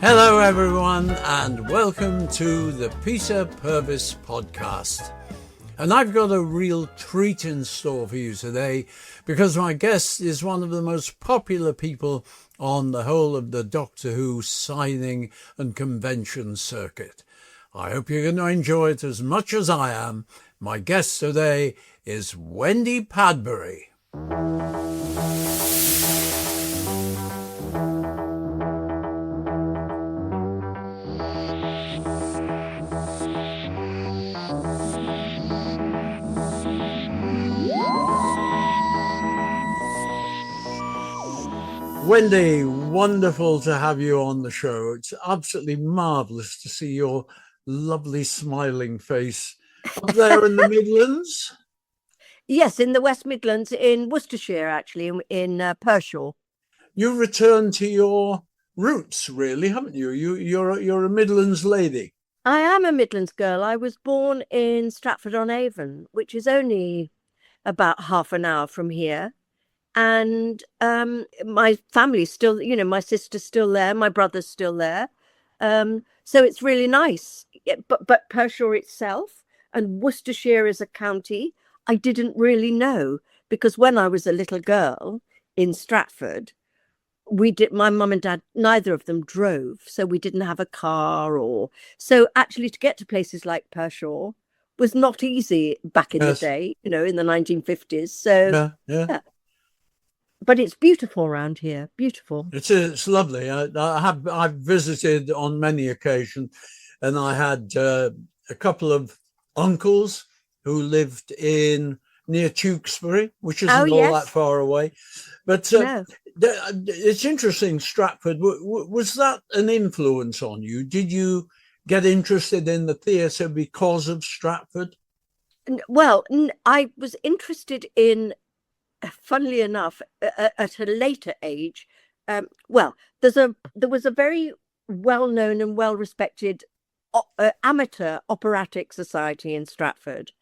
Hello everyone and welcome to the Peter Purvis podcast. And I've got a real treat in store for you today because my guest is one of the most popular people on the whole of the Doctor Who signing and convention circuit. I hope you're going to enjoy it as much as I am. My guest today is Wendy Padbury. Wendy, wonderful to have you on the show. It's absolutely marvellous to see your lovely smiling face up there in the Midlands. Yes, in the West Midlands, in Worcestershire, actually, in Pershore. You've returned to your roots, really, haven't you? You're a Midlands lady. I am a Midlands girl. I was born in Stratford-on-Avon, which is only about half an hour from here. And my family's still, my sister's still there, my brother's still there. So it's really nice. But Pershore itself and Worcestershire as a county, I didn't really know, because when I was a little girl in Stratford, my mum and dad, neither of them drove, so we didn't have a car, so actually to get to places like Pershore was not easy back in the day, in the 1950s. So yeah. But it's beautiful around here. Beautiful. It's lovely. I've visited on many occasions, and I had a couple of uncles who lived near Tewkesbury, which isn't all that far away. But no. It's interesting, Stratford. Was that an influence on you? Did you get interested in the theatre because of Stratford? Well, I was interested in, funnily enough, at a later age. There was a very well-known and well-respected amateur operatic society in Stratford,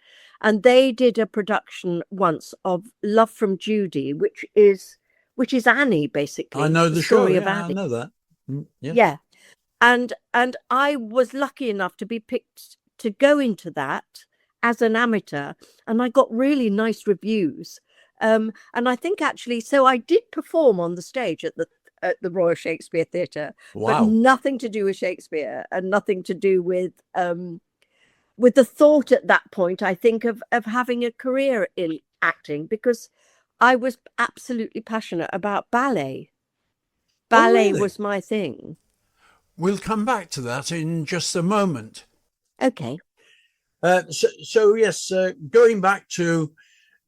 and they did a production once of Love from Judy, which is Annie, basically. I know the story show. of Annie. I know that. Yeah. And I was lucky enough to be picked to go into that as an amateur, and I got really nice reviews. And I think actually, so I did perform on the stage at the Royal Shakespeare Theatre, but nothing to do with Shakespeare and nothing to do with the thought at that point, I think, of having a career in acting, because I was absolutely passionate about ballet. Ballet was my thing. We'll come back to that in just a moment. Okay. So yes, going back to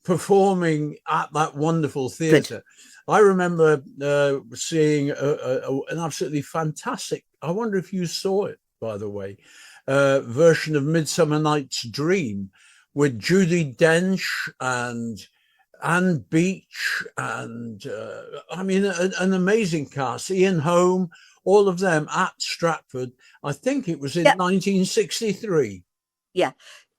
performing at that wonderful theatre, I remember seeing an absolutely fantastic, I wonder if you saw it, by the way, version of Midsummer Night's Dream with Judi Dench and Anne Beach and an amazing cast, Ian Holm, all of them at Stratford. I think it was in 1963. Yeah,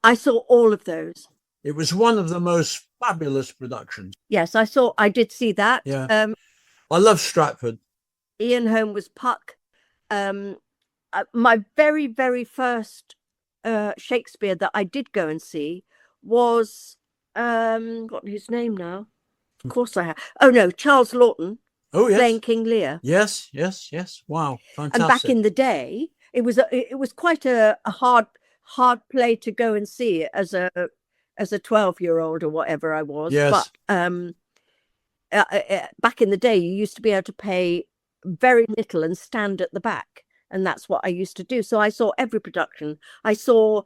I saw all of those. It was one of the most fabulous productions. Yes, I did see that. Yeah. I love Stratford. Ian Holm was Puck. My very, very first Shakespeare that I did go and see was, got his name now. Of course I have. Oh no, Charles Laughton. Oh yes. Playing King Lear. Yes. Wow, fantastic. And back in the day, it was quite a hard play to go and see as a 12-year-old or whatever I was. Yes. But back in the day, you used to be able to pay very little and stand at the back, and that's what I used to do. So I saw every production. I saw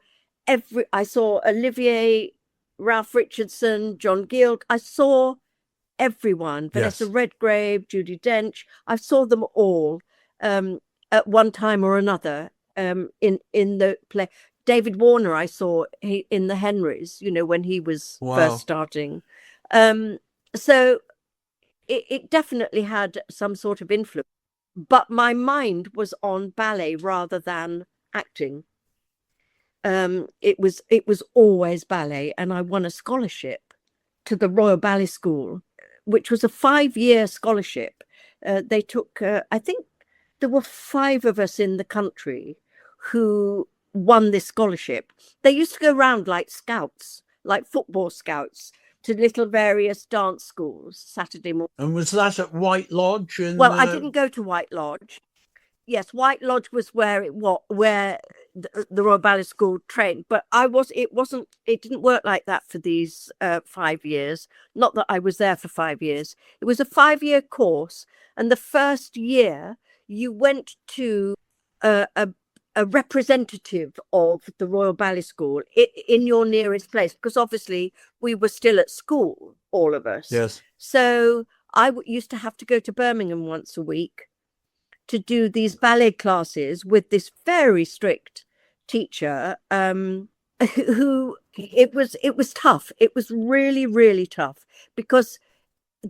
Olivier, Ralph Richardson, John Gielgud. I saw everyone. Vanessa Redgrave, Judi Dench. I saw them all at one time or another in the play. David Warner, I saw in the Henrys, when he was first starting. So it definitely had some sort of influence. But my mind was on ballet rather than acting. It was always ballet, and I won a scholarship to the Royal Ballet School, which was a 5-year scholarship. They took, I think, there were 5 of us in the country who won this scholarship. They used to go around like scouts, like football scouts, to little various dance schools Saturday morning. And was that at White Lodge? Well, I didn't go to White Lodge. Yes, White Lodge was where the Royal Ballet School trained, but it didn't work like that for these 5 years. Not that I was there for 5 years. It was a 5-year course, and the first year you went to a representative of the Royal Ballet School in your nearest place, because obviously we were still at school, all of us. Yes. So I used to have to go to Birmingham once a week to do these ballet classes with this very strict teacher, who it was tough. It was really, really tough, because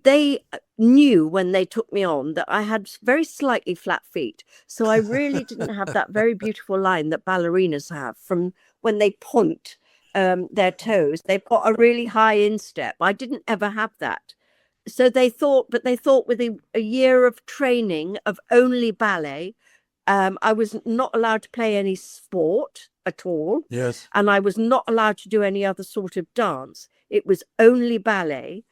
they knew when they took me on that I had very slightly flat feet. So I really didn't have that very beautiful line that ballerinas have from when they point their toes. They've got a really high instep. I didn't ever have that. So they thought with a year of training of only ballet, I was not allowed to play any sport at all. Yes. And I was not allowed to do any other sort of dance. It was only ballet.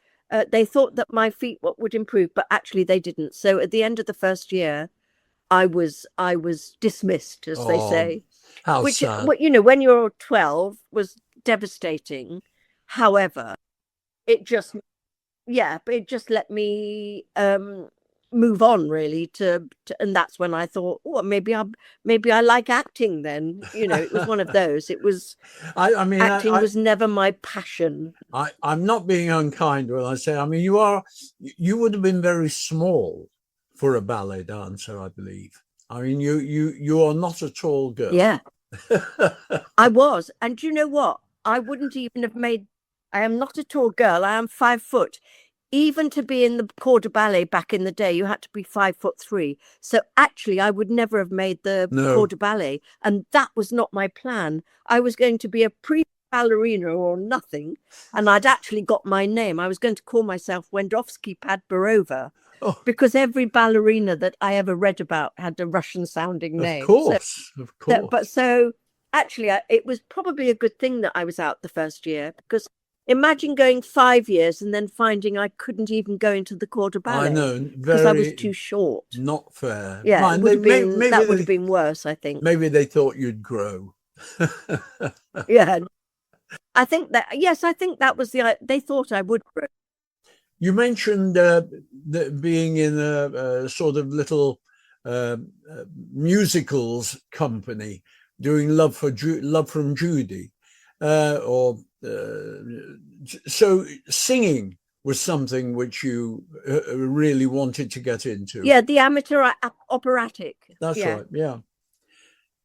They thought that my feet would improve, but actually they didn't. So at the end of the first year, I was dismissed, as they say. How which, sad. When you're 12, was devastating. However, it just let me move on, really. And that's when I thought, oh, maybe I like acting. Then it was one of those. It was. I mean, acting was never my passion. I'm not being unkind when I say. I mean, you would have been very small for a ballet dancer, I believe. I mean, you are not a tall girl. Yeah, I was, and do you know what? I wouldn't even have made. I am not a tall girl. I am 5 foot. Even to be in the corps de ballet back in the day, you had to be 5'3". So actually, I would never have made the corps de ballet, and that was not my plan. I was going to be a pre-ballerina or nothing, and I'd actually got my name. I was going to call myself Wendy Padbury, because every ballerina that I ever read about had a Russian-sounding name. Of course. So actually, it was probably a good thing that I was out the first year, because imagine going 5 years and then finding I couldn't even go into the corps de ballet. I know, because I was too short. Not fair. Yeah, Mind, that would have been worse, I think. Maybe they thought you'd grow. Yeah, I think that was they thought I would grow. You mentioned being in a sort of little musicals company, doing Love from Judy, so singing was something which you really wanted to get into. Yeah, the amateur operatic. That's right. Yeah.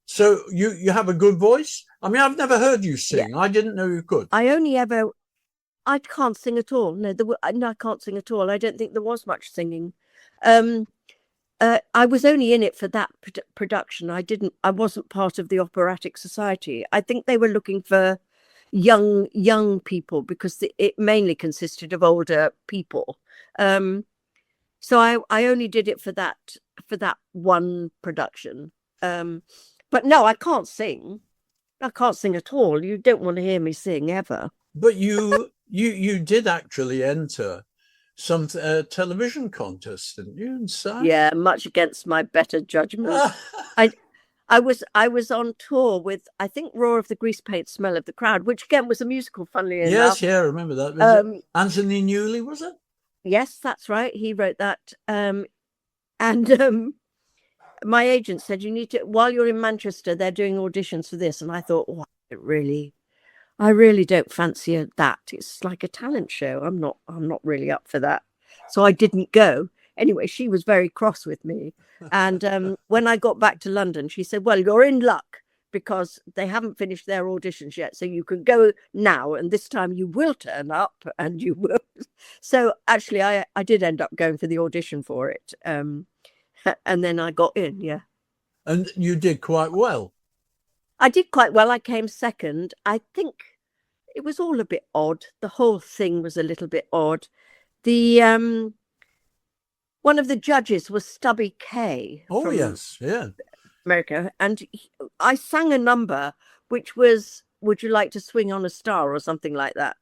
So you have a good voice. I mean, I've never heard you sing. Yeah. I didn't know you could. I can't sing at all. No, I can't sing at all. I don't think there was much singing. I was only in it for that production. I wasn't part of the operatic society. I think they were looking for young people, because it mainly consisted of older people. So I only did it for that one production. But no, I can't sing. I can't sing at all. You don't want to hear me sing ever. But you did actually enter some television contest, didn't you? And so yeah, much against my better judgment. I was on tour with, I think, Roar of the Grease Paint, Smell of the Crowd, which again was a musical, funnily enough. Yes, yeah, I remember that. Was it Anthony Newley, was it? Yes, that's right. He wrote that. And my agent said, you need to, while you're in Manchester, they're doing auditions for this. And I thought, oh, I really don't fancy that. It's like a talent show. I'm not really up for that. So I didn't go. Anyway, she was very cross with me. And when I got back to London, she said, well, you're in luck, because they haven't finished their auditions yet. So you can go now, and this time you will turn up, and you will. So actually, I did end up going for the audition for it. And then I got in, yeah. And you did quite well. I did quite well. I came second. I think it was all a bit odd. The whole thing was a little bit odd. one of the judges was Stubby K Oh, from yes. Yeah. America, and I sang a number which was "Would You Like to Swing on a Star" or something like that.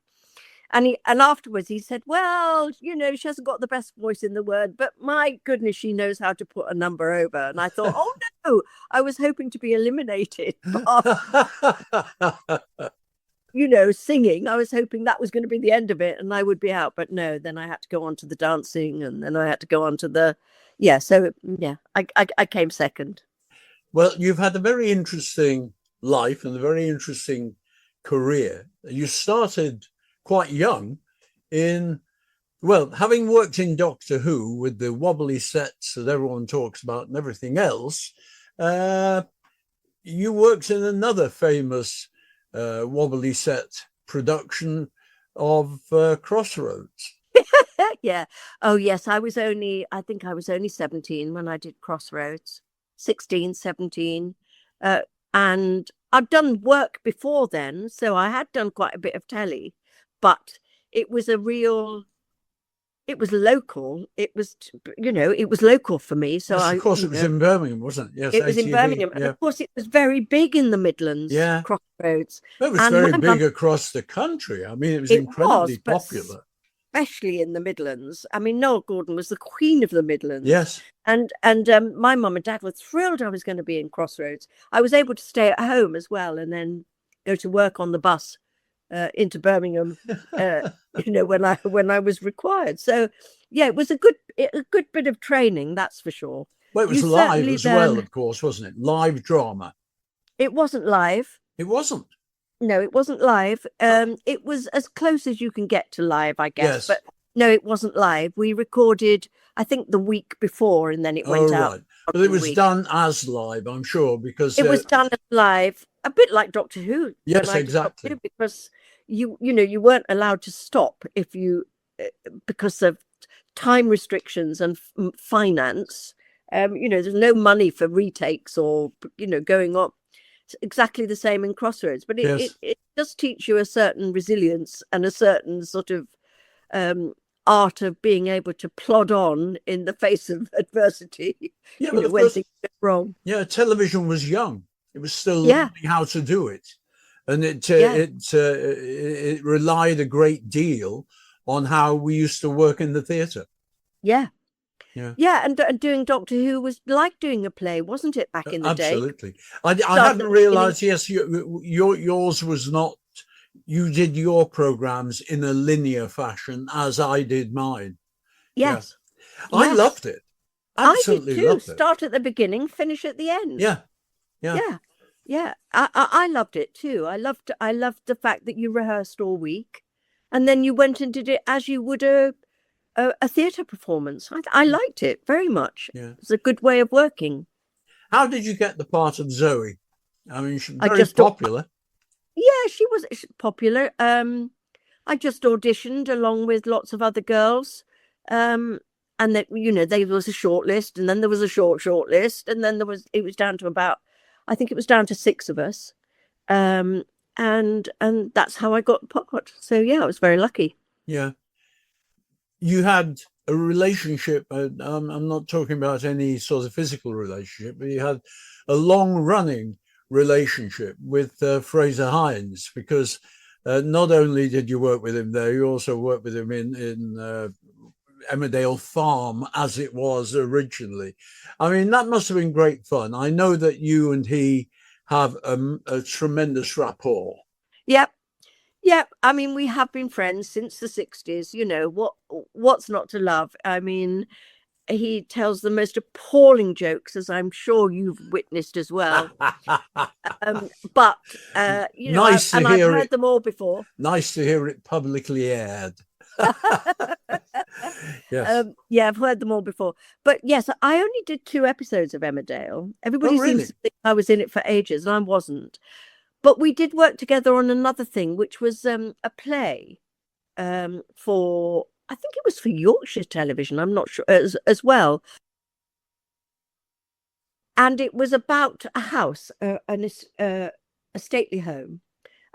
And afterwards he said, "Well, you know, she hasn't got the best voice in the world, but my goodness, she knows how to put a number over." And I thought, oh no, I was hoping to be eliminated. But, you know, singing, I was hoping that was going to be the end of it and I would be out. But no, then I had to go on to the dancing, and then I had to go on to the, yeah. So yeah, I came second. Well, you've had a very interesting life and a very interesting career. You started quite young in, well, having worked in Doctor Who with the wobbly sets that everyone talks about and everything else, you worked in another famous wobbly set production of Crossroads. Yeah. Oh yes, I think I was only 17 when I did Crossroads. 16, 17. And I'd done work before then, so I had done quite a bit of telly, but it was it was local. It was, you know, it was local for me. So Yes, of course, you it was know, in Birmingham, wasn't it? Yes, it was in ATV. Birmingham. And Yeah. of course, it was very big in the Midlands, Yeah. Crossroads. It was And very my big mum, across the country. I mean, it was it incredibly was, but popular. especially in the Midlands. I mean, Noel Gordon was the queen of the Midlands. Yes. And my mum and dad were thrilled I was going to be in Crossroads. I was able to stay at home as well, and then go to work on the bus into Birmingham, you know, when I was required. So yeah, it was a good bit of training, that's for sure. Well, it was You live certainly as well, then, of course, wasn't it? Live drama. it wasn't live. It wasn't. No, it wasn't live. It was as close as you can get to live, I guess. Yes. But no, it wasn't live. We recorded, I think, the week before, and then it went Oh, out. right. But it was done as live, I'm sure, because It was done as live, a bit like Doctor Who. yes, when I did Doctor exactly. Who, because you know, you weren't allowed to stop if you because of time restrictions and finance. You know, there's no money for retakes or, you know, going up. It's exactly the same in Crossroads, but Yes. it does teach you a certain resilience and a certain sort of art of being able to plod on in the face of adversity. Yeah, You but know, of when course, things go wrong. yeah, television was young. It was still Yeah, learning how to do it, and yeah, it relied a great deal on how we used to work in the theatre. yeah. Yeah, Yeah, and doing Doctor Who was like doing a play, wasn't it, back in the day? absolutely. I Start hadn't at the beginning. realised. Yes, yours was not. You did your programs in a linear fashion, as I did mine. Yeah, Yes, I yes. loved it. I did Absolutely too. loved it. Start at the beginning, finish at the end. Yeah, yeah, Yeah, yeah. I loved it too. I loved the fact that you rehearsed all week, and then you went and did it as you would a theatre performance. I liked it very much. yeah. It was a good way of working. How did you get the part of Zoe? I mean, she's I very just popular. Yeah, she was popular. I just auditioned along with lots of other girls. And that, you know, there was a short list, and then there was a short list, and then it was down to about, I think it was down to 6 of us. And that's how I got the part. So yeah, I was very lucky. Yeah. You had a relationship, I'm not talking about any sort of physical relationship, but you had a long running relationship with Fraser Hines, because not only did you work with him there, you also worked with him in Emmerdale Farm, as it was originally. I mean, that must have been great fun. I know that you and he have a tremendous rapport. Yep. Yep. I mean, we have been friends since the 60s. You know, what's not to love? I mean, he tells the most appalling jokes, as I'm sure you've witnessed as well. But you know, Nice I've hear heard it. them all before. Nice to hear it publicly aired. Yes. Yeah, I've heard them all before. But yes, I only did 2 episodes of Emmerdale. Everybody really? seems to think I was in it for ages, and I wasn't. But we did work together on another thing, which was a play for, I think it was for Yorkshire Television, I'm not sure, as well. And it was about a house, a stately home.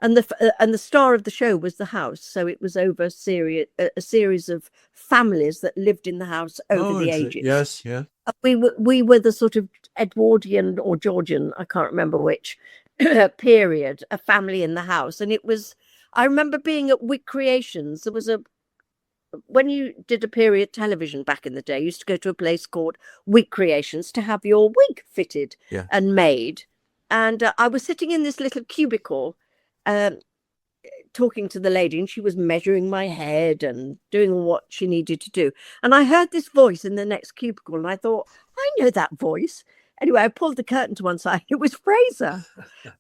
and the star of the show was the house. So it was over a series of families that lived in the house over the ages. Yes, yeah. We were the sort of Edwardian or Georgian, I can't remember which period, a family in the house. And I remember being at Wig Creations. There was when you did a period television back in the day, you used to go to a place called Wig Creations to have your wig fitted and made. And I was sitting in this little cubicle talking to the lady, and she was measuring my head and doing what she needed to do. And I heard this voice in the next cubicle, and I thought, I know that voice. Anyway, I pulled the curtain to one side. It was Fraser.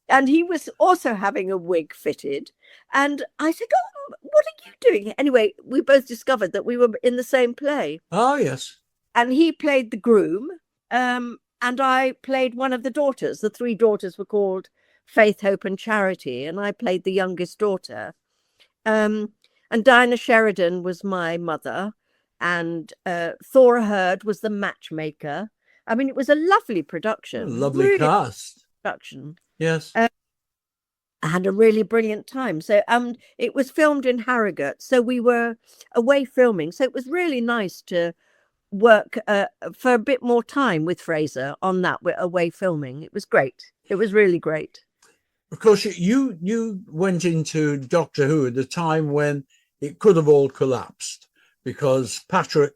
And he was also having a wig fitted. And I said, oh, what are you doing? Anyway, we both discovered that we were in the same play. Oh, yes. And he played the groom. And I played one of the daughters. The three daughters were called Faith, Hope and Charity. And I played the youngest daughter. And Dinah Sheridan was my mother. And Thora Hurd was the matchmaker. I mean, it was a lovely production. Lovely really cast. Production. Yes. I had a really brilliant time. So it was filmed in Harrogate. So we were away filming. So it was really nice to work for a bit more time with Fraser on that away filming. It was great. It was really great. Of course, you went into Doctor Who at a time when it could have all collapsed, because Patrick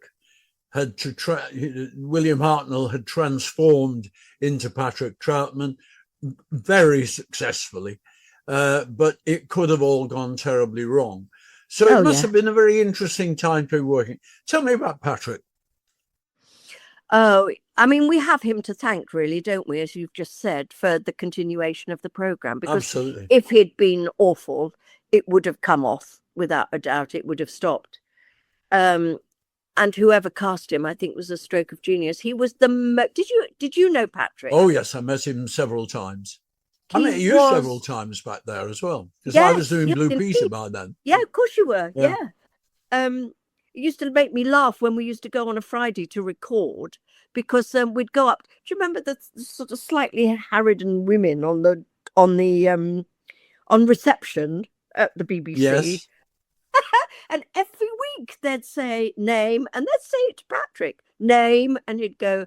William Hartnell had transformed into Patrick Troutman very successfully, but it could have all gone terribly wrong. So it must have been a very interesting time to be working. Tell me about Patrick. Oh, I mean, we have him to thank, really, don't we, as you've just said, for the continuation of the programme. Because absolutely, if he'd been awful, it would have come off, without a doubt. It would have stopped. And whoever cast him, I think, was a stroke of genius. He was did you know Patrick? Oh, yes, I met him several times. I met you several times back there as well, because I was doing Blue Peter by then. Yeah, of course you were. Yeah. It used to make me laugh when we used to go on a Friday to record, because we'd go up. Do you remember the sort of slightly harridan women on reception at the BBC? Yes. And every week they'd say name, and they'd say it to Patrick, name, and he'd go,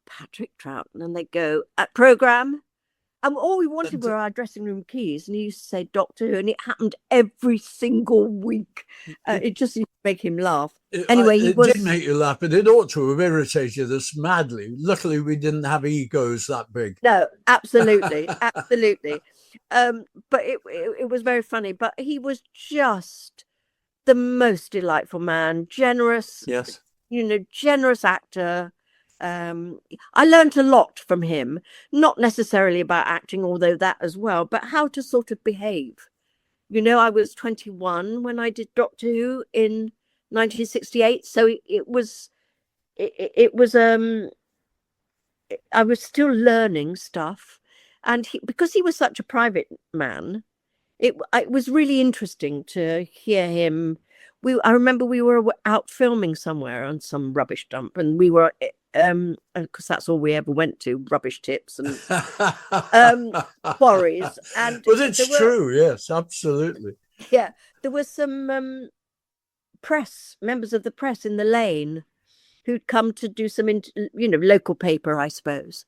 Patrick Troughton, and they'd go, at programme. And all we wanted were our dressing room keys, and he used to say Doctor Who, and it happened every single week. It just used to make him laugh. Anyway, it did make you laugh, but it ought to have irritated us madly. Luckily, we didn't have egos that big. No, absolutely, absolutely. But it was very funny. But he was just the most delightful man, generous. Yes. Generous actor. I learned a lot from him, not necessarily about acting, although that as well, but how to sort of behave. I was 21 when I did Doctor Who in 1968, so it was I was still learning stuff, and because he was such a private man, it was really interesting to hear him. I remember we were out filming somewhere on some rubbish dump, and we were because that's all we ever went to, rubbish tips and quarries. And well, it's true. Yes, absolutely. Yeah, there were some members of the press in the lane who'd come to do some local paper, I suppose.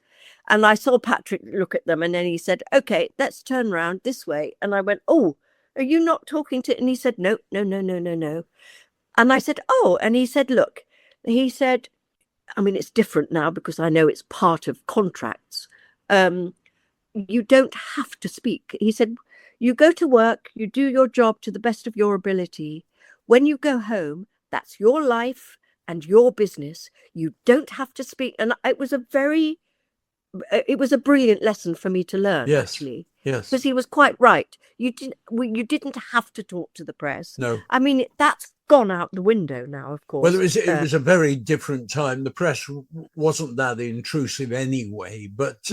And I saw Patrick look at them, and then he said, okay, let's turn around this way. And I went, oh, are you not talking to? And he said, no. And I said, oh, and he said, look, he said, I mean, it's different now because I know it's part of contracts. You don't have to speak. He said, you go to work, you do your job to the best of your ability. When you go home, that's your life and your business. You don't have to speak. And it was a brilliant lesson for me to learn, actually. Yes. Because he was quite right. You didn't have to talk to the press. No. I mean, that's gone out the window now, of course. Well, it was a very different time. The press wasn't that intrusive anyway, but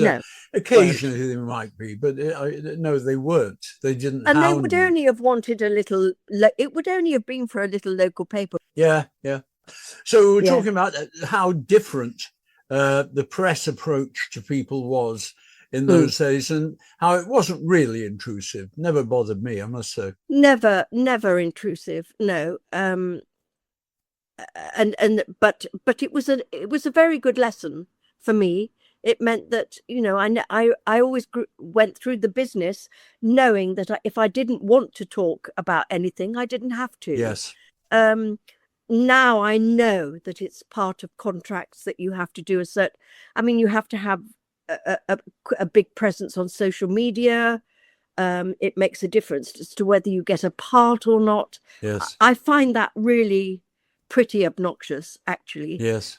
occasionally they might be. But no, they weren't. They didn't. And they would only have wanted a little. It would only have been for a little local paper. Yeah. So we're talking about how different the press approach to people was in those days, and how it wasn't really intrusive. Never bothered me, I must say. Never intrusive. No. But it was a very good lesson for me. It meant that, you know, I always went through the business knowing that if I didn't want to talk about anything, I didn't have to. Yes. Now I know that it's part of contracts that you have to do you have to have a big presence on social media. It makes a difference as to whether you get a part or not. Yes. I find that really pretty obnoxious, actually. Yes.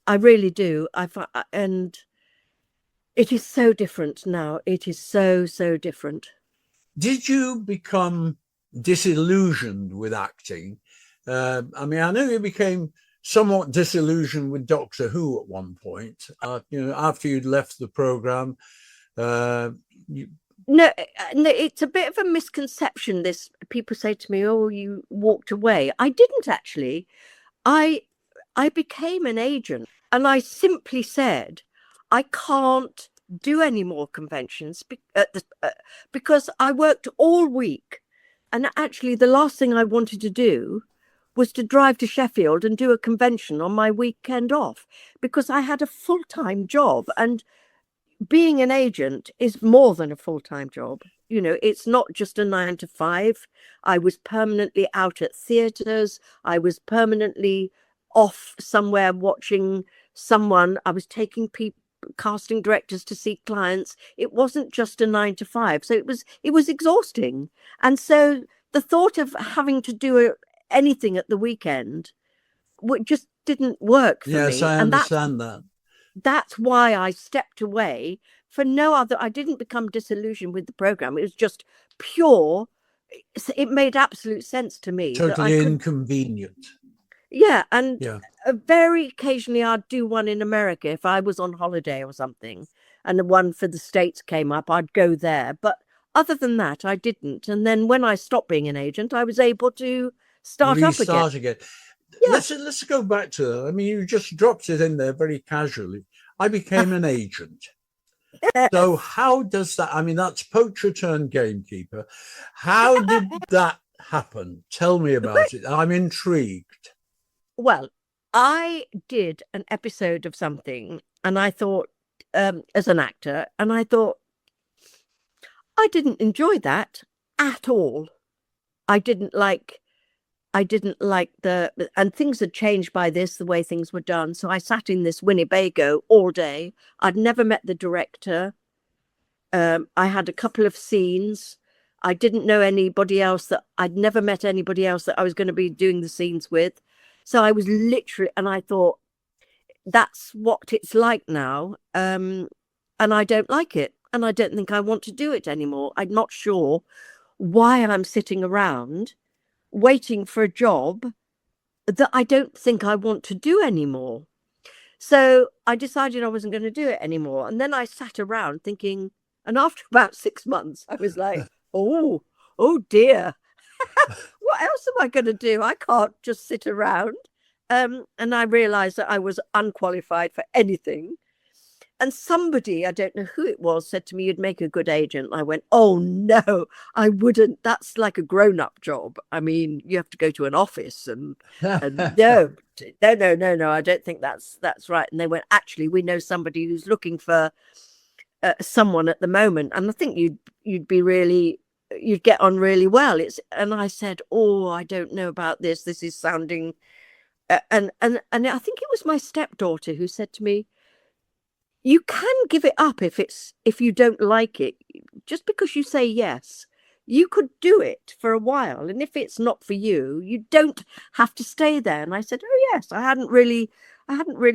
I really do. And it is so different now. It is so different. Did you become disillusioned with acting? I know you became somewhat disillusioned with Doctor Who at one point. After you'd left the program. No, it's a bit of a misconception. This people say to me, "Oh, you walked away." I didn't actually. I became an agent, and I simply said, "I can't do any more conventions because I worked all week, and actually, the last thing I wanted to do was to drive to Sheffield and do a convention on my weekend off, because I had a full-time job, and being an agent is more than a full-time job. You know, it's not just a 9 to 5. I was permanently out at theatres. I was permanently off somewhere watching someone. I was taking casting directors to see clients. It wasn't just a 9 to 5. So it was exhausting. And so the thought of having to do anything at the weekend just didn't work for me. Yes, I understand that. That's why I stepped away. For no other, I didn't become disillusioned with the program. It was just pure. It made absolute sense to me. Totally inconvenient. Yeah, and very occasionally I'd do one in America if I was on holiday or something, and the one for the States came up, I'd go there. But other than that, I didn't. And then when I stopped being an agent, I was able to restart again. Yeah. Let's go back to that. I mean, you just dropped it in there very casually. I became an agent. So how does that? I mean, that's poacher turned gamekeeper. How did that happen? Tell me about it. I'm intrigued. Well, I did an episode of something, and I thought, as an actor, and I thought, I didn't enjoy that at all. I didn't like and things had changed by the way things were done. So I sat in this Winnebago all day. I'd never met the director. I had a couple of scenes. I didn't know anybody else I'd never met anybody else that I was going to be doing the scenes with. So I was literally, and I thought, that's what it's like now. And I don't like it. And I don't think I want to do it anymore. I'm not sure why I'm sitting around waiting for a job that I don't think I want to do anymore. So I decided I wasn't going to do it anymore. And then I sat around thinking, and after about 6 months, I was like, oh dear, what else am I going to do? I can't just sit around. And I realized that I was unqualified for anything. And somebody, I don't know who it was, said to me, "You'd make a good agent." I went, "Oh no, I wouldn't. That's like a grown-up job. I mean, you have to go to an office and no, I don't think that's right." And they went, "Actually, we know somebody who's looking for someone at the moment, and I think you'd get on really well." And I said, "Oh, I don't know about this. This is sounding," and I think it was my stepdaughter who said to me, "You can give it up if you don't like it. Just because you say yes, you could do it for a while. And if it's not for you, you don't have to stay there." And I said, "Oh yes, I hadn't really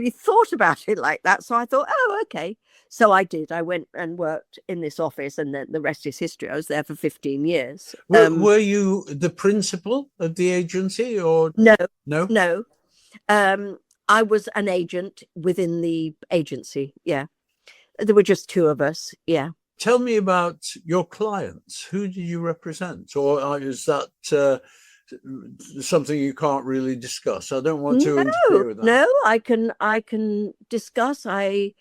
thought about it like that." So I thought, "Oh, okay." So I did. I went and worked in this office, and then the rest is history. I was there for 15 years. Were you the principal of the agency or no? No. I was an agent within the agency. Yeah. There were just two of us. Yeah. Tell me about your clients. Who do you represent? Or is that something you can't really discuss? I don't want to interfere with that. No, I can discuss. I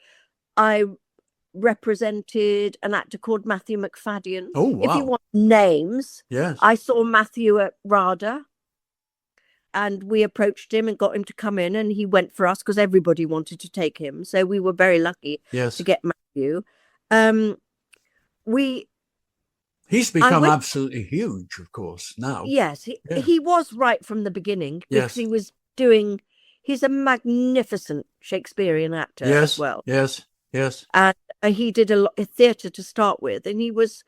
represented an actor called Matthew McFadden. Oh, wow. If you want names, Yes. I saw Matthew at RADA, and we approached him and got him to come in, and he went for us because everybody wanted to take him. So we were very lucky to get Matthew. He's become absolutely huge, of course, now. Yes, he was right from the beginning, because he was doing, he's a magnificent Shakespearean actor as well. Yes. And he did a lot of theatre to start with. And he was,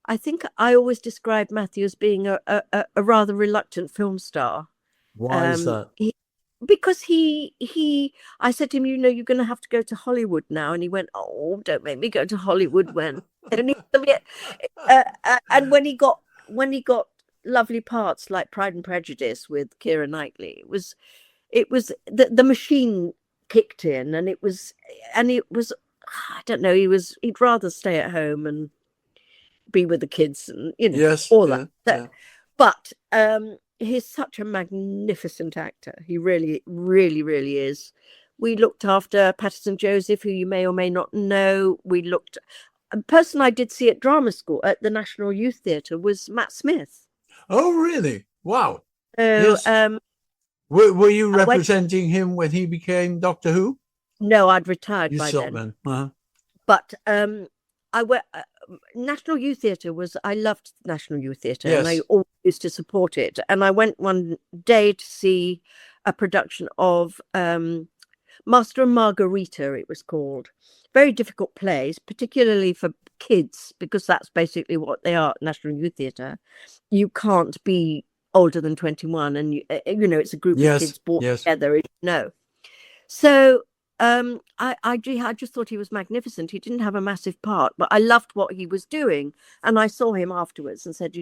I think I always describe Matthew as being a rather reluctant film star. Why is that? Because I said to him, you're going to have to go to Hollywood now. And he went, oh, don't make me go to Hollywood when. And when he got lovely parts like Pride and Prejudice with Keira Knightley, it was the machine kicked in, and it was I don't know, he'd rather stay at home and be with the kids and all that. But he's such a magnificent actor. He really, really, really is. We looked after Patterson Joseph, who you may or may not know. A person I did see at drama school at the National Youth Theatre was Matt Smith. Oh, really? Wow. So, yes. Were you representing him when he became Doctor Who? No, I'd retired by then. Uh-huh. But I went. National Youth Theatre I loved National Youth Theatre, and I always used to support it. And I went one day to see a production of Master and Margarita, it was called. Very difficult plays, particularly for kids, because that's basically what they are at National Youth Theatre. You can't be older than 21, and it's a group of kids brought together, So I just thought he was magnificent. He didn't have a massive part, but I loved what he was doing. And I saw him afterwards and said,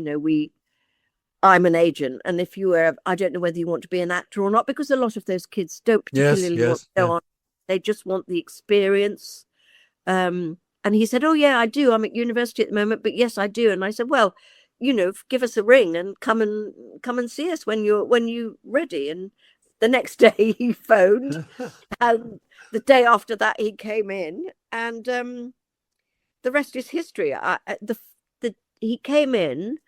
I'm an agent, and if you were, I don't know whether you want to be an actor or not, because a lot of those kids don't particularly want to go on. They just want the experience. And he said, oh yeah, I do. I'm at university at the moment, but yes, I do. And I said, well, give us a ring and come and see us when you're ready. And the next day he phoned, and the day after that he came in, and the rest is history. He came in.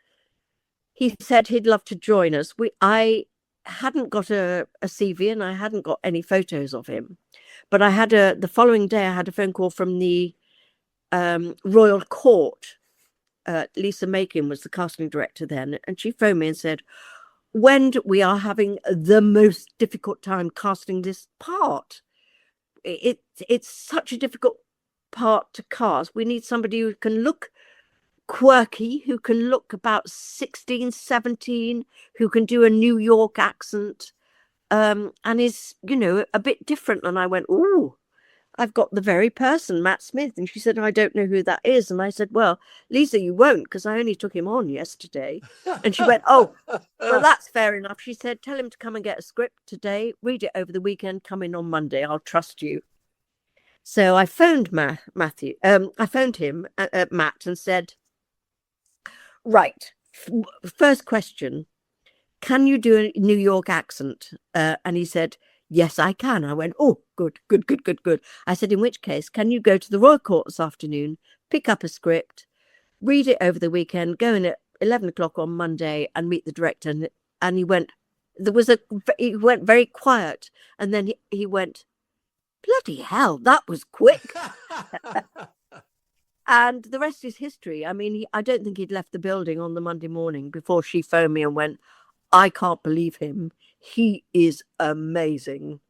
He said he'd love to join us. I hadn't got a CV, and I hadn't got any photos of him, but I had the following day I had a phone call from the Royal Court. Lisa Makin was the casting director then, and she phoned me and said, Wendy, we are having the most difficult time casting this part. It's such a difficult part to cast. We need somebody who can look quirky, who can look about 16, 17, who can do a New York accent, and is, a bit different. And I went, oh, I've got the very person, Matt Smith. And she said, I don't know who that is. And I said, well, Lisa, you won't, because I only took him on yesterday. And she went, oh, well, that's fair enough. She said, tell him to come and get a script today, read it over the weekend, come in on Monday. I'll trust you. So I phoned Matthew. I phoned him, Matt, and said, right, first question, can you do a New York accent? And he said, yes, I can. I went, oh, good. I said, in which case, can you go to the Royal Court this afternoon, pick up a script, read it over the weekend, go in at 11 o'clock on Monday and meet the director? And he went, he went very quiet. And then he went, bloody hell, that was quick. And the rest is history. I mean, I don't think he'd left the building on the Monday morning before she phoned me and went, I can't believe him. He is amazing.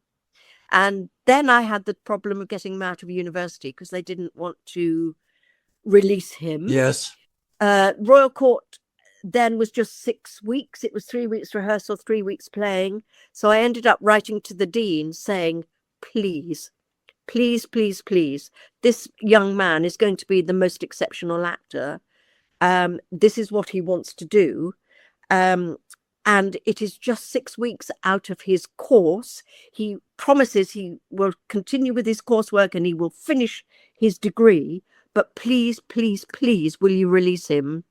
And then I had the problem of getting him out of university because they didn't want to release him. Yes. Royal Court then was just 6 weeks. It was 3 weeks rehearsal, 3 weeks playing. So I ended up writing to the dean saying, please, this young man is going to be the most exceptional actor. This is what he wants to do. And it is just 6 weeks out of his course. He promises he will continue with his coursework and he will finish his degree. But please, will you release him?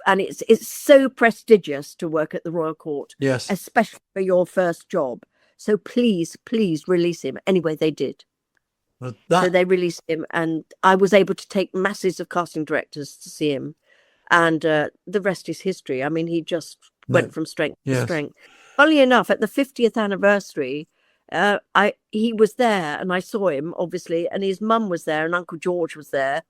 And it's so prestigious to work at the Royal Court, yes, especially for your first job. So please release him. Anyway, they did. But So that, they released him, and I was able to take masses of casting directors to see him, and the rest is history. I mean, he just no, went from strength to yes, strength. Funnily enough, at the 50th anniversary, he was there, and I saw him obviously, and his mum was there, and Uncle George was there,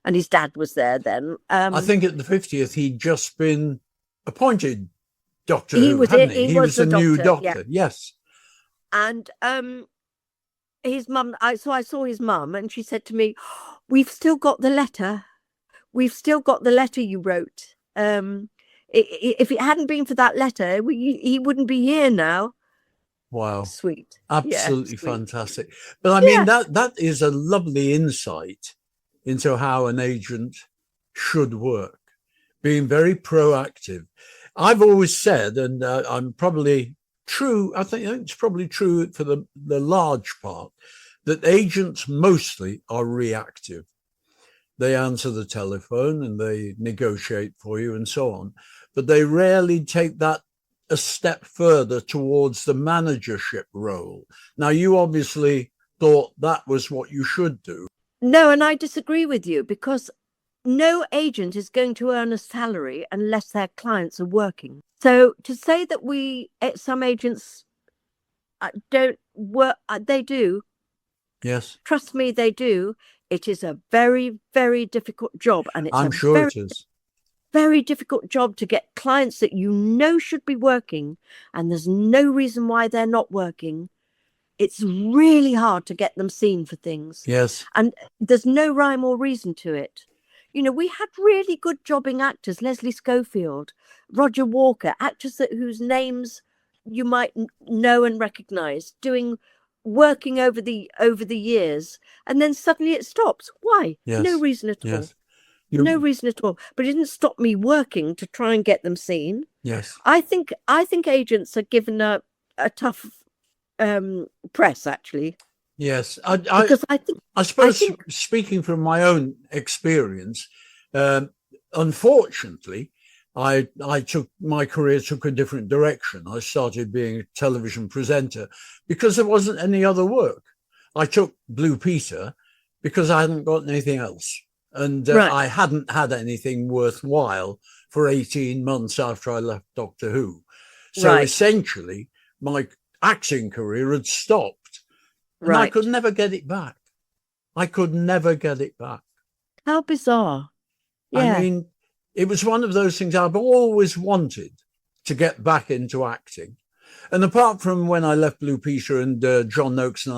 and his dad was there. Then I think at the 50th he'd just been appointed Doctor he Who, was hadn't it. he? He He was was the a new doctor, yeah, Doctor. Yes. and his mum. So I saw his mum, and she said to me, "We've still got the letter. We've still got the letter you wrote. If it hadn't been for that letter, he wouldn't be here now." Wow. Sweet. Yeah, Absolutely sweet. fantastic. But I mean, Yeah. that is a lovely insight into how an agent should work, being very proactive. I've always said, and I'm probably true, I think it's probably true for the large part, that agents mostly are reactive. They answer the telephone and they negotiate for you and so on, but they rarely take that a step further towards the managership role. Now, you obviously thought that was what you should do. No, and I disagree with you, because no agent is going to earn a salary unless their clients are working. So to say that some agents don't work, they do. Yes, Trust me, they do. It is a very, very difficult job, and it's I'm a sure very, it is. very difficult job to get clients that you know should be working, and there's no reason why they're not working. It's really hard to get them seen for things, Yes, and there's no rhyme or reason to it. You know, we had really good jobbing actors, Leslie Schofield, Roger Walker, actors whose names you might know and recognize, working over the years, and then suddenly it stops. Why? No yes, reason at all. yes. No You, reason at all. But it didn't stop me working to try and get them seen. yes, I think agents are given a tough press, actually, yes. because I I suppose, think speaking from my own experience, um, unfortunately, I took my career took a different direction. I started being a television presenter because there wasn't any other work. I took Blue Peter because I hadn't got anything else, and right, I hadn't had anything worthwhile for 18 months after I left Doctor Who. So right, essentially, my acting career had stopped, and I could right. never get it back. I could never get it back. How bizarre. I Yeah. mean, it was one of those things I've always wanted to get back into acting. And apart from when I left Blue Peter and John Noakes and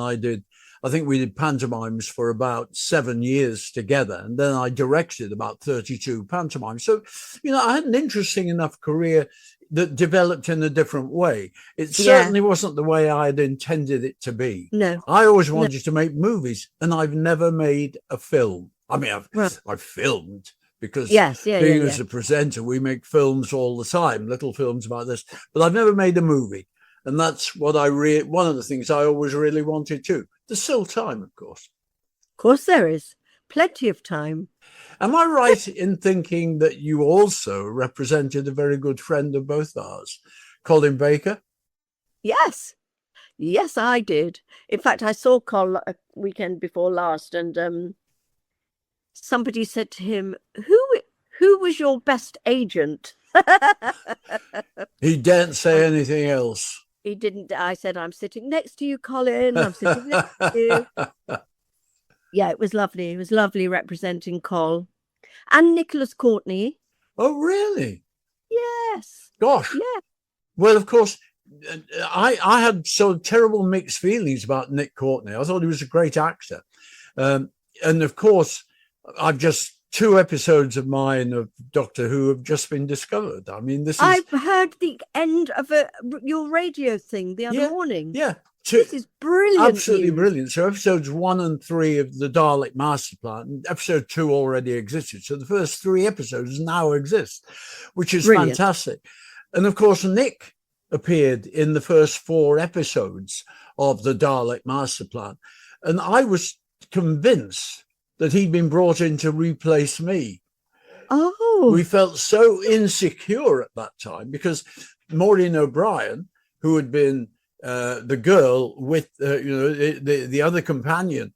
I think we did pantomimes for about 7 years together. And then I directed about 32 pantomimes. So, I had an interesting enough career that developed in a different way. It Yeah. certainly wasn't the way I had intended it to be. No. I always No. wanted to make movies, and I've never made a film. I mean, Right. I've filmed, because Yes. Yeah. Yeah. being Yeah. as a presenter, we make films all the time, little films about this, but I've never made a movie. And that's what one of the things I always really wanted to. There's still time, of course. Of course, there is plenty of time. Am I right in thinking that you also represented a very good friend of both ours, Colin Baker? Yes. Yes, I did. In fact, I saw Col a weekend before last, and somebody said to him, "Who was your best agent?" He daren't say anything else. He didn't. I said, "I'm sitting next to you, Colin. I'm sitting next to you." Yeah, it was lovely. It was lovely representing Col and Nicholas Courtney. Oh, really? Yes. Gosh. Yeah. Well, of course, I had so terrible mixed feelings about Nick Courtney. I thought he was a great actor. And of course, I've just 2 episodes of mine of Doctor Who have just been discovered. I mean, I've heard the end of your radio thing the other morning. Yeah. This is brilliant. Absolutely news. brilliant. So episodes 1 and 3 of the Dalek Master Plan, episode 2 already existed. So the first 3 episodes now exist, which is Brilliant. fantastic. And of course, Nick appeared in the first 4 episodes of the Dalek Master Plan. And I was convinced that he'd been brought in to replace me. Oh. We felt so insecure at that time because Maureen O'Brien, who had been the girl with the other companion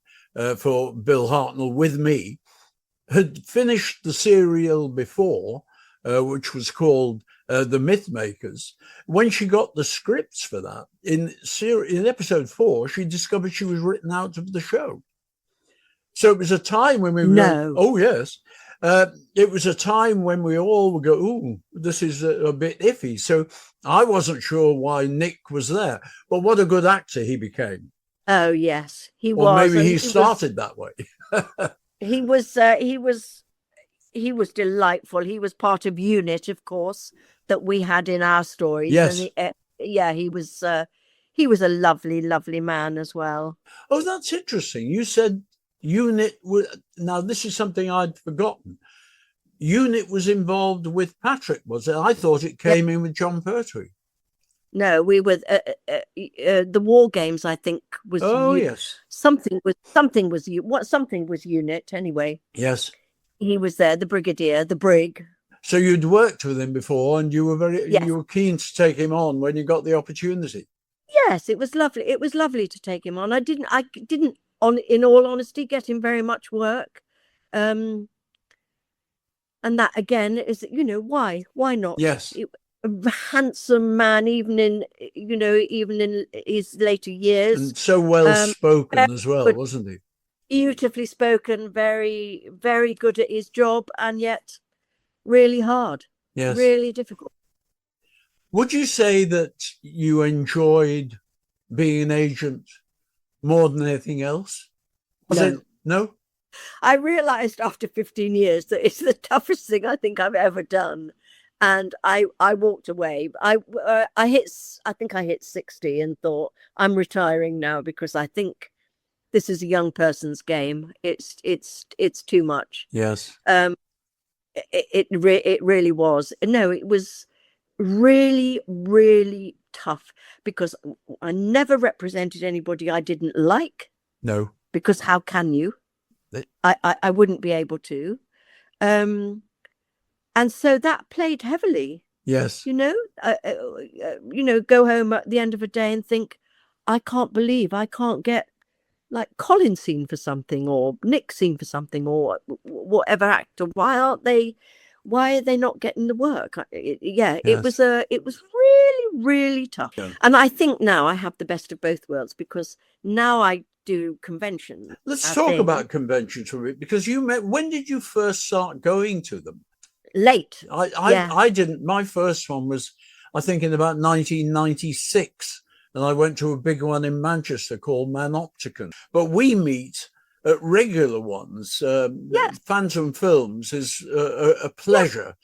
for Bill Hartnell with me, had finished the serial before, which was called The Mythmakers. When she got the scripts for that, in episode 4, she discovered she was written out of the show. So it was a time when we were going, oh, yes. It was a time when we all would go, ooh, this is a bit iffy. So I wasn't sure why Nick was there, but what a good actor he became. Oh, yes, he was. Or maybe he started that way. He was delightful. He was part of Unit, of course, that we had in our stories. Yes. And he was a lovely, lovely man as well. Oh, that's interesting. You said Unit was, now this is something I'd forgotten. Unit was involved with Patrick, was it? I thought it came in with John Pertwee. No, we were the War Games, I think, was. Oh, yes. Something was Unit anyway. Yes. He was there, the Brigadier, the Brig. So you'd worked with him before, and you were you were keen to take him on when you got the opportunity. Yes, it was lovely. It was lovely to take him on. I didn't in all honesty, get him very much work. And that again is, why not? Yes. A handsome man, even in his later years, and so well spoken as well, wasn't he? Beautifully spoken, very, very good at his job, and yet really hard. Yes, really difficult. Would you say that you enjoyed being an agent more than anything else? No? I realized after 15 years that it's the toughest thing I think I've ever done. And I walked away. I think I hit 60 and thought, I'm retiring now, because I think this is a young person's game. It's too much. Yes. It really was. No, it was really, really tough, because I never represented anybody I didn't like. No. Because how can you? I wouldn't be able to. And so that played heavily. Yes. Go home at the end of a day and think, I can't believe I can't get like Colin seen for something, or Nick seen for something, or whatever actor. Why are they not getting the work? Yes. It was really, really tough. Yeah. And I think now I have the best of both worlds, because now I do conventions. Let's talk about conventions for a bit, because when did you first start going to them? Late. I didn't. My first one was, I think, in about 1996, and I went to a big one in Manchester called Manopticon. But we meet at regular ones. Phantom Films is a pleasure,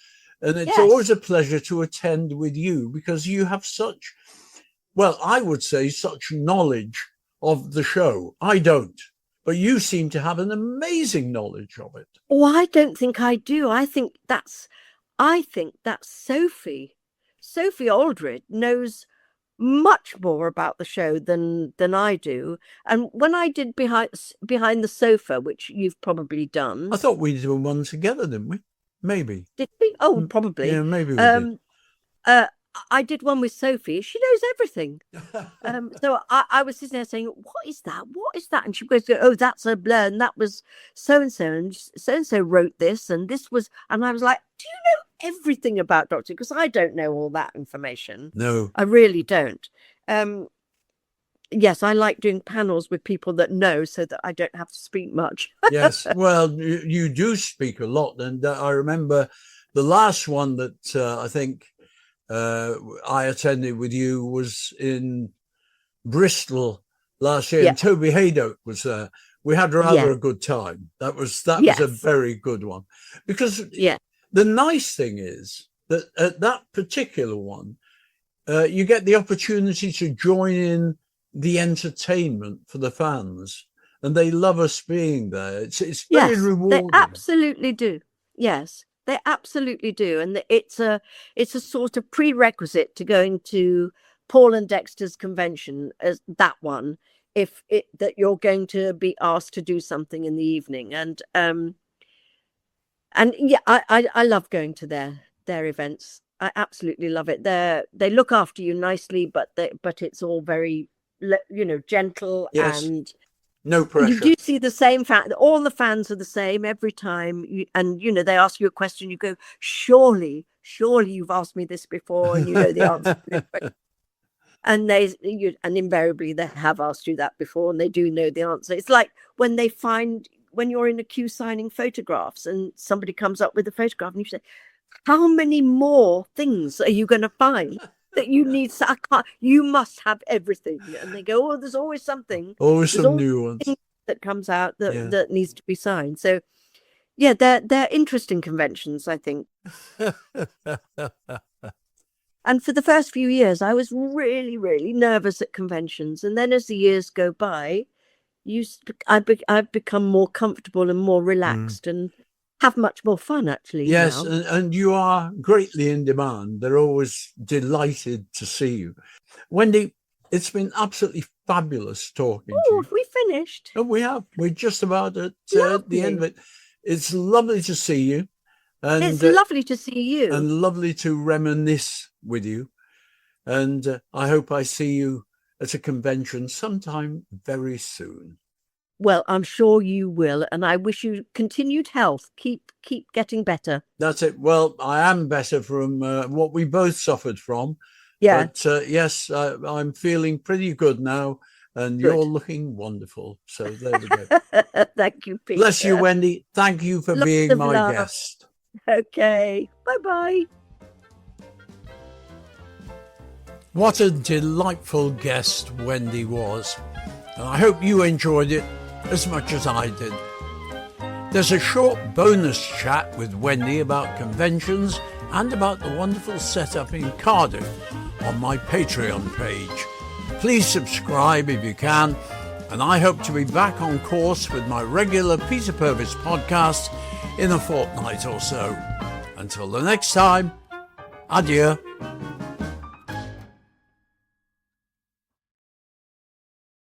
and it's always a pleasure to attend with you, because you have such, well, I would say, such knowledge of the show. I don't. But you seem to have an amazing knowledge of it. Oh, I don't think I do. I think that's Sophie. Sophie Aldred knows much more about the show than I do. And when I did behind the sofa, which you've probably done, I thought we did one together, didn't we? Maybe. Did we? Oh, probably. Yeah, maybe we did. I did one with Sophie. She knows everything. So I was sitting there saying, what is that? What is that? And she goes, oh, that's a blur. And that was so-and-so. And so-and-so wrote this. And this was, and I was like, do you know everything about Doctor? Because I don't know all that information. No. I really don't. Yes, I like doing panels with people that know, so that I don't have to speak much. Yes. Well, you do speak a lot. And I remember the last one that I think I attended with you was in Bristol last year, and Toby Haydock was there. We had rather a good time. That was a very good one, because the nice thing is that at that particular one, you get the opportunity to join in the entertainment for the fans, and they love us being there. It's very rewarding. They absolutely do. Yes. They absolutely do. And it's a sort of prerequisite to going to Paul and Dexter's convention, as that one, that you're going to be asked to do something in the evening. And I love going to their events. I absolutely love it. They look after you nicely, but it's all very, gentle. Yes. And No pressure. You do see the same fan. All the fans are the same every time. And, you know, they ask you a question. You go, surely you've asked me this before and you know the answer to this question. And and invariably they have asked you that before and they do know the answer. It's like when you're in a queue signing photographs and somebody comes up with a photograph and you say, how many more things are you going to find that you need? You must have everything. And they go, oh, there's always something. Always some new ones that comes out that needs to be signed. So yeah, they're interesting conventions, I think. And for the first few years, I was really, really nervous at conventions. And then as the years go by, I've become more comfortable and more relaxed and have much more fun, actually. Yes, now. and you are greatly in demand. They're always delighted to see you. Wendy, it's been absolutely fabulous talking to you. Have we finished? Oh, we have. We're just about at the end of it. It's lovely to see you. And it's lovely to see you. And lovely to reminisce with you. And I hope I see you at a convention sometime very soon. Well, I'm sure you will. And I wish you continued health. Keep getting better. That's it. Well, I am better from what we both suffered from. Yeah. But yes, I'm feeling pretty good now. And you're looking wonderful. So there we go. Thank you, Peter. Bless you, Wendy. Thank you for being my guest. Okay. Bye-bye. What a delightful guest Wendy was. And I hope you enjoyed it as much as I did. There's a short bonus chat with Wendy about conventions and about the wonderful setup in Cardiff on my Patreon page. Please subscribe if you can, and I hope to be back on course with my regular Peter Purvis podcast in a fortnight or so. Until the next time, adieu.